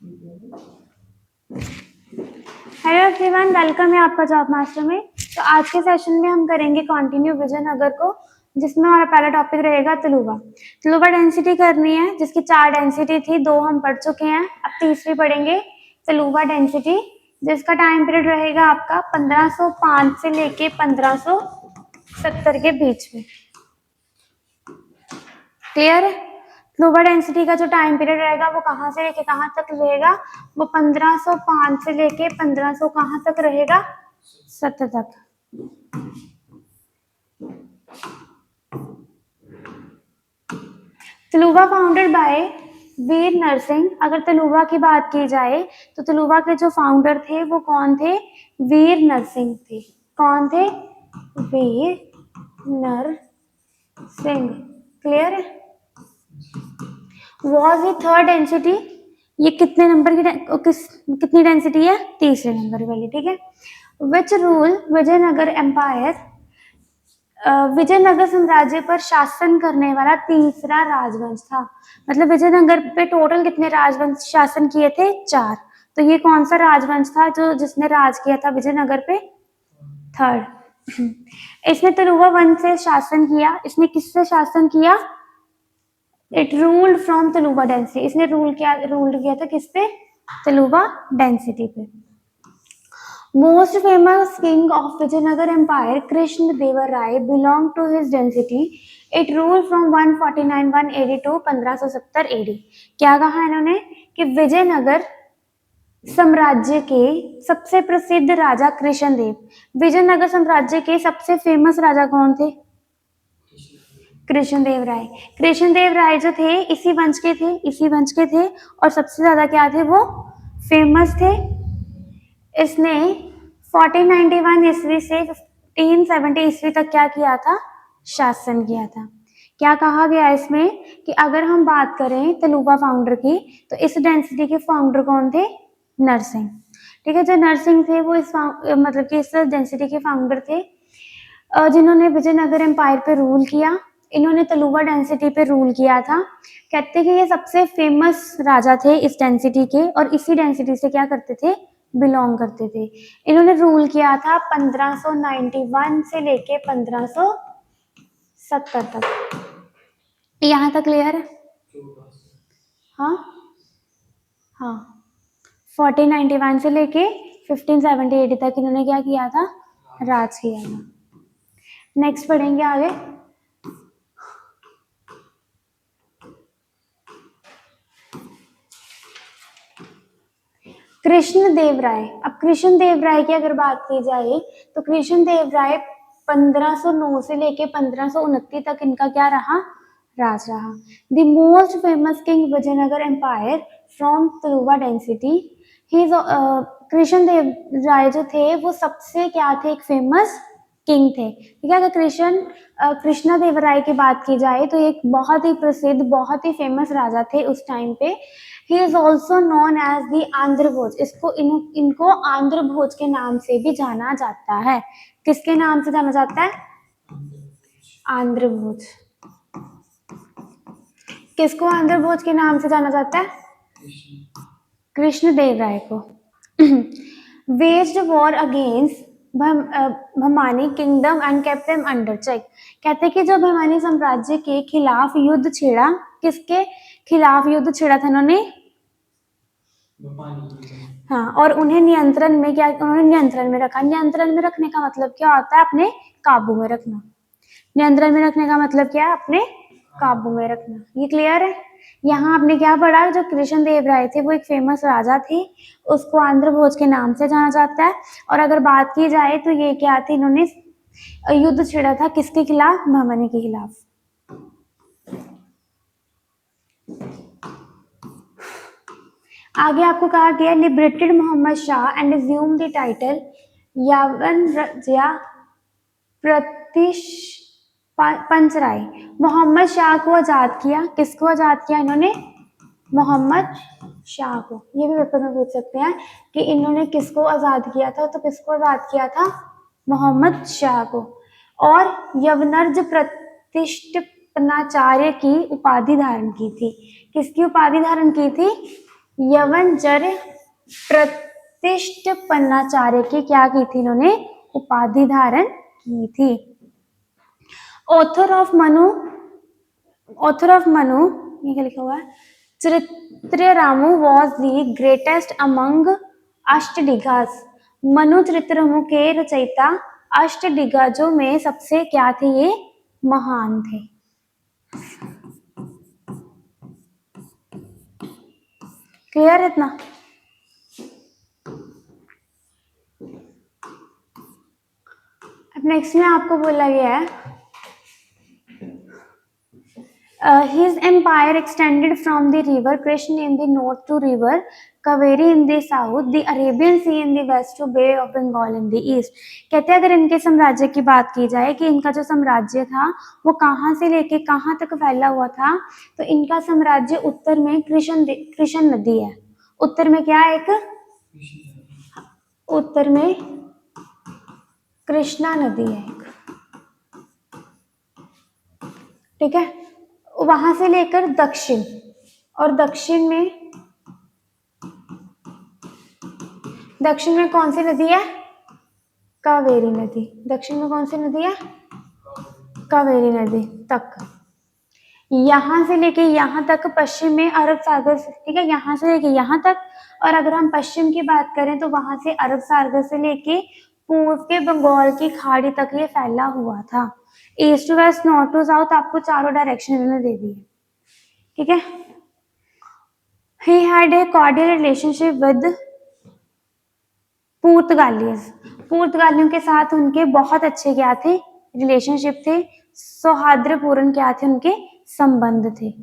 Hello everyone, welcome है आपका job master में। तो आज के सेशन में हम करेंगे कंटिन्यू विजयनगर को, जिसमें हमारा पहला टॉपिक रहेगा तलुवा। तलुवा डेंसिटी करनी है, जिसकी 4 डेंसिटी थी, 2 हम पढ़ चुके हैं, अब तीसरी पढ़ेंगे तलुवा डेंसिटी, जिसका टाइम पीरियड रहेगा आपका 1505 से लेके 1570 के बीच में। क्लियर है? तलुवा डेंसिटी का जो टाइम पीरियड रहेगा वो कहाँ से लेके कहाँ तक रहेगा? वो 1505 से लेके 1500 कहाँ तक रहेगा? 70 तक। तलुवा फाउंडेड बाय वीर नरसिंह। अगर तलुवा की बात की जाए तो तलुवा के जो फाउंडर थे वो कौन थे? वीर नरसिंह थे। कौन थे? वीर नरसिंह। क्लियर है? वॉज ये थर्ड डेंसिटी, ये कितने नंबर की कितनी डेंसिटी है? तीसरे नंबर वाली। ठीक है। Which rule Vijayanagara empire, Vijayanagara साम्राज्य पर शासन करने वाला तीसरा राजवंश था। मतलब विजयनगर पे टोटल कितने राजवंश शासन किए थे? 4। तो ये कौन सा राजवंश था जो जिसने राज किया था विजयनगर पे? थर्ड। इसने तलुवा वंश से शासन किया। इसने किससे शासन किया? It ruled from Tuluva dynasty. इसने रूल किया था किस पे? तलुवा डेंसिटी पे। Most famous king of Vijayanagara empire Krishna Deva Raya belong to his dynasty. It rule from 149 to 1570 AD. क्या कहा इन्होंने? कि विजयनगर साम्राज्य के सबसे प्रसिद्ध राजा कृष्णदेव। विजयनगर साम्राज्य के सबसे फेमस राजा कौन थे? कृष्णदेव राय। कृष्णदेव राय जो थे इसी वंश के थे और सबसे ज्यादा क्या थे? वो फेमस थे। इसने 1491 ईस्वी से 1570 ईस्वी तक क्या किया था? शासन किया था। क्या कहा गया इसमें कि अगर हम बात करें तलुवा फाउंडर की, तो इस डेंसिटी के फाउंडर कौन थे? नरसिंह। ठीक है। जो नरसिंह थे वो मतलब कि इस डेंसिटी के फाउंडर थे, जिन्होंने विजयनगर एम्पायर पे रूल किया। इन्होंने तलुवा डेंसिटी पे रूल किया था। कहते हैं कि ये सबसे फेमस राजा थे इस डेंसिटी के, और इसी डेंसिटी से क्या करते थे? बिलोंग करते थे। इन्होंने रूल किया था 1591 से लेके 1570 तक। यहाँ तक क्लियर है? हाँ हाँ। 1491 से लेके 1570 तक इन्होंने क्या किया था? राज किया था। नेक्स्ट पढ़ेंगे आगे। कृष्णदेव राय। अब कृष्णदेव राय की अगर बात की जाए तो कृष्णदेव राय 1509 से लेके 1529 तक इनका क्या रहा? राज रहा। The most famous king Vijayanagara empire from Tuluva dynasty. He Krishnadeva Raya जो थे वो सबसे क्या थे? एक फेमस किंग थे। ठीक है। अगर कृष्णदेव राय की बात की जाए तो एक बहुत ही प्रसिद्ध, बहुत ही फेमस राजा थे उस टाइम पे। He is also known as the Andhra भोज। इनको आंध्र भोज के नाम से भी जाना जाता है। किसके नाम से जाना जाता है? आंध्र भोज। किसको आंध्र भोज के नाम से जाना जाता है? कृष्णदेव राय को। waged war against Bahmani kingdom and kept them under check. कहते कि जब भमानी साम्राज्य के खिलाफ युद्ध छेड़ा, किसके खिलाफ युद्ध छेड़ा था इन्होंने? हाँ। और उन्हें नियंत्रण में क्या? उन्होंने नियंत्रण में रखा। नियंत्रण में रखने का मतलब क्या होता है? अपने काबू में रखना। नियंत्रण में रखने का मतलब क्या है? अपने काबू में रखना। ये क्लियर है? यहाँ आपने क्या पढ़ा? जो कृष्णदेव राय थे वो एक फेमस राजा थे, उसको आंध्र भोज के नाम से जाना जाता है। और अगर बात की जाए तो ये क्या थे? इन्होंने युद्ध छेड़ा था किसके खिलाफ? भमानी के खिलाफ। आगे आपको कहा गया liberated Mohammed Shah and assumed the title Yavana Rajya प्रतिश पंचराय। मोहम्मद शाह को आजाद किया। किसको आजाद किया इन्होंने? मोहम्मद शाह को। ये भी पेपर में पूछ सकते हैं कि इन्होंने किसको आजाद किया था, तो किसको आजाद किया था? मोहम्मद शाह को। और यवनर्ज प्रतिष्ठिताचार्य की उपाधि धारण की थी। किसकी उपाधि धारण की थी? यवनजर प्रतिष्ठ पन्नाचार्य की क्या की थी इन्होंने उपाधि धारण की थी। ऑथर ऑफ मनु ये क्या लिखा हुआ है, चरित्ररामु वॉज द ग्रेटेस्ट अमंग अष्टदिग्गज। मनु चरित्ररामु के रचयिता अष्टदिग्गजों में सबसे क्या थे, ये महान थे। क्लियर है इतना? अब नेक्स्ट में आपको बोला गया है his empire extended from the river Krishna in the north to river Kaveri in the south, the Arabian Sea in the west to Bay of Bengal in the east। कहते हैं अगर इनके साम्राज्य की बात की जाए कि इनका जो साम्राज्य था वो कहाँ से लेके कहाँ तक फैला हुआ था, तो इनका साम्राज्य उत्तर में कृष्ण नदी है। उत्तर में क्या है, एक उत्तर में कृष्णा नदी है एक, ठीक है। वहां से लेकर दक्षिण, और दक्षिण में कौन सी नदी है, कावेरी नदी। दक्षिण में कौन सी नदी है, कावेरी नदी तक। यहां से लेके यहां तक पश्चिम में अरब सागर, ठीक है, यहां से लेके यहां तक। और अगर हम पश्चिम की बात करें तो वहां से अरब सागर से लेके पूर्व के बंगाल की खाड़ी तक ये फैला हुआ था। East to west, north to south, आपको चारों डायरेक्शन इन्होंने दे दी है, ठीक है। He had a cordial relationship with Portuguese. पुर्तगालियों के साथ उनके बहुत अच्छे क्या थे, रिलेशनशिप थे, सौहार्दपूर्ण क्या थे उनके संबंध थे।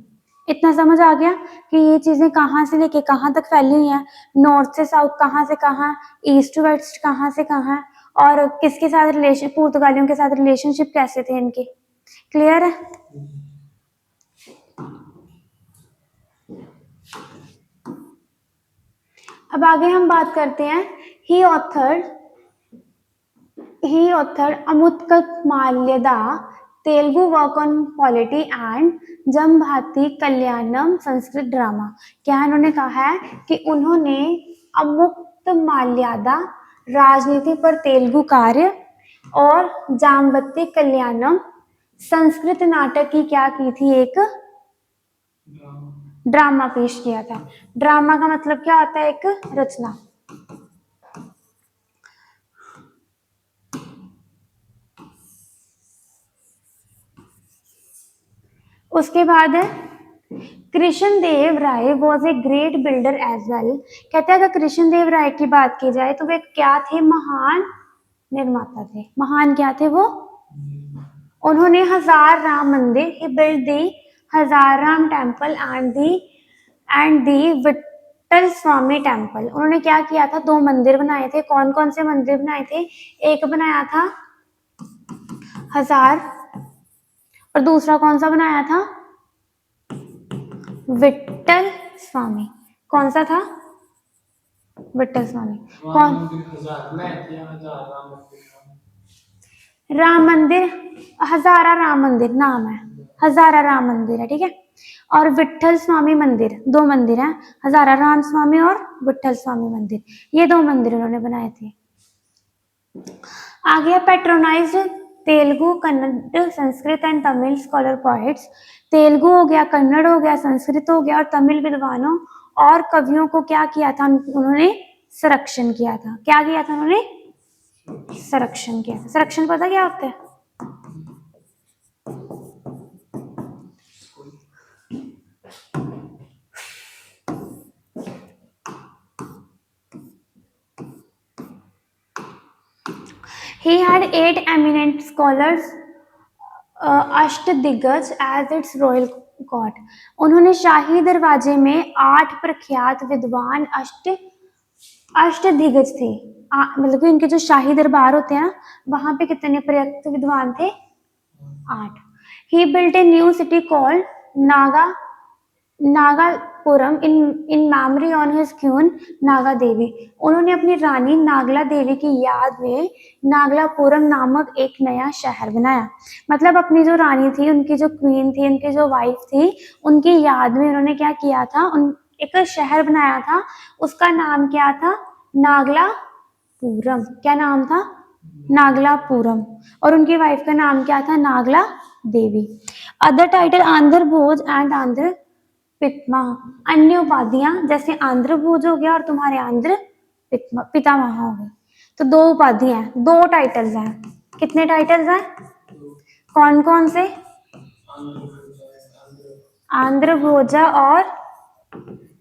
इतना समझ आ गया कि ये चीजें कहाँ से लेके कहाँ तक फैली हुई हैं, नॉर्थ से साउथ कहाँ से कहाँ, ईस्ट टू वेस्ट कहाँ से कहाँ, और किसके साथ रिलेशन, पुर्तगालियों के साथ रिलेशनशिप कैसे थे इनके। क्लियर है? अब आगे हम बात करते हैं, he authored Amuktamalyada Telugu work on polity and Jambavati Kalyanam Sanskrit drama. क्या इन्होंने कहा है कि उन्होंने अमुक्तमाल्यादा राजनीति पर तेलुगु कार्य और जामवती कल्याणम संस्कृत नाटक की क्या की थी, एक ड्रामा पेश किया था। ड्रामा का मतलब क्या होता है, एक रचना। उसके बाद है Krishnadeva Raya was a great builder as well. कहते हैं अगर कृष्णदेव राय की बात की जाए तो वे क्या थे, महान निर्माता थे। महान क्या थे वो, उन्होंने हजार राम मंदिर, ही बिल्ड दी हजार Ram temple and the Vitthal Swami temple. उन्होंने क्या किया था, दो मंदिर बनाए थे। कौन कौन से मंदिर बनाए थे, एक बनाया था हजार, और दूसरा कौन सा बनाया था, विट्ठल स्वामी। कौन सा था, विट्ठल स्वामी। कौन, राम मंदिर, हजारा राम मंदिर नाम है, हजारा राम मंदिर है, ठीक है। और विट्ठल स्वामी मंदिर, दो मंदिर हैं, हजारा राम स्वामी और विट्ठल स्वामी मंदिर, ये दो मंदिर उन्होंने बनाए थे। आगे patronised Telugu, Kannada, Sanskrit and Tamil scholar poets. Telugu हो गया, कन्नड़ हो गया, संस्कृत हो गया, और तमिल विद्वानों और कवियों को क्या किया था, उन्होंने संरक्षण किया था। क्या किया था उन्होंने, संरक्षण किया था। संरक्षण पता क्या होता है, He had 8 eminent scholars, Ashtadiggaja as its royal court. उन्होंने शाही दरवाजे में 8 प्रख्यात विद्वान अष्टदिग्गज थे। मतलब कि इनके जो शाही दरबार होते हैं वहां पे कितने प्रख्यात विद्वान थे, 8। He built a new city called Nagapuram in memory on his queen Naga Devi. उन्होंने अपनी रानी नागला देवी की याद में नागलापुरम नामक एक नया शहर बनाया। मतलब अपनी जो रानी थी, उनकी जो क्वीन थी, उनकी जो वाइफ थी, उनकी याद में उन्होंने क्या किया था, एक शहर बनाया था, उसका नाम क्या था? नागलापुरम। क्या नाम था? नागलापुरम। और उनकी वाइफ का नाम क्या था? Nagala Devi. Other title Andhra Bhoja and Andhra Pitamaha. अन्य उपाधियां जैसे आंध्र भोज हो गया और तुम्हारे आंध्र पितामह हो गए। तो दो उपाधि हैं, दो टाइटल्स हैं। कितने टाइटल्स हैं? कौन कौन से? आंध्र भोजा और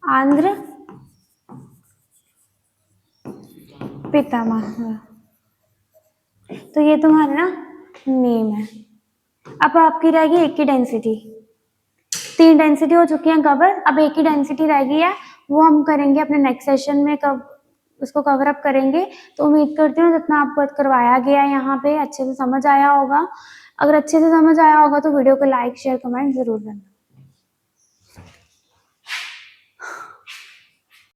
आंध्र पितामह। तो ये तुम्हारा ना नेम है। अब आपकी रहेगी एक की डेंसिटी। 3 डेंसिटी हो चुकी है कवर, अब एक ही डेंसिटी रह गई है, वो हम करेंगे अपने नेक्स्ट सेशन में, कब उसको कवर अप करेंगे। तो उम्मीद करती हूँ जितना आपको करवाया गया है यहाँ पे अच्छे से समझ आया होगा। अगर अच्छे से समझ आया होगा तो वीडियो को लाइक शेयर कमेंट जरूर करना।